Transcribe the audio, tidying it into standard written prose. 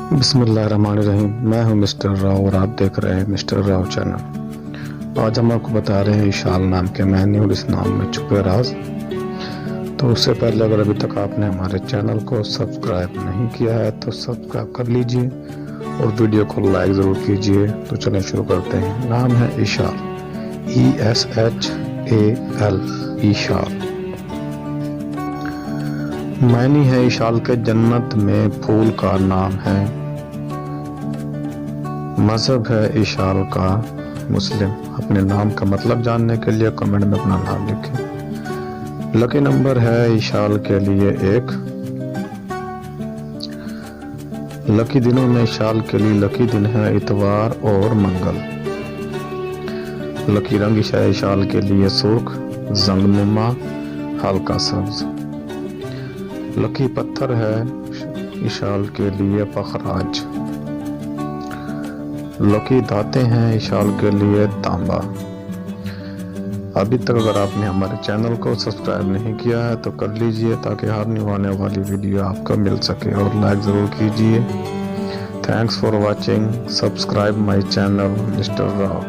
बिस्मिल्लाहिर्रहमानिर्रहीम। मैं हूं मिस्टर राव और आप देख रहे हैं मिस्टर राव चैनल। आज हम आपको बता रहे हैं इशाल नाम के मैनी और इस नाम में छुपे राज। तो उससे पहले अगर अभी तक आपने हमारे चैनल को सब्सक्राइब नहीं किया है तो सब्सक्राइब कर लीजिए और वीडियो को लाइक ज़रूर कीजिए। तो चलें शुरू करते हैं। नाम है इशाल, ESHAL, इशाल। मैनी है इशाल के जन्नत में फूल का नाम है। मजहब है इशाल का मुस्लिम। अपने नाम का मतलब जानने के लिए कमेंट में अपना नाम लिखें। लकी नंबर है इशाल के लिए 1। लकी दिनों में इशाल के लिए लकी दिन है इतवार और मंगल। लकी रंग है इशाल के लिए सुर्ख, जंगनुमा, हल्का सब्ज। लकी पत्थर है इशाल के लिए पखराज। लकी दाते हैं इशाल के लिए तांबा। अभी तक अगर आपने हमारे चैनल को सब्सक्राइब नहीं किया है तो कर लीजिए ताकि हर न्यू आने वाली वीडियो आपको मिल सके, और लाइक ज़रूर कीजिए। Thanks for watching. Subscribe my channel mister Rao.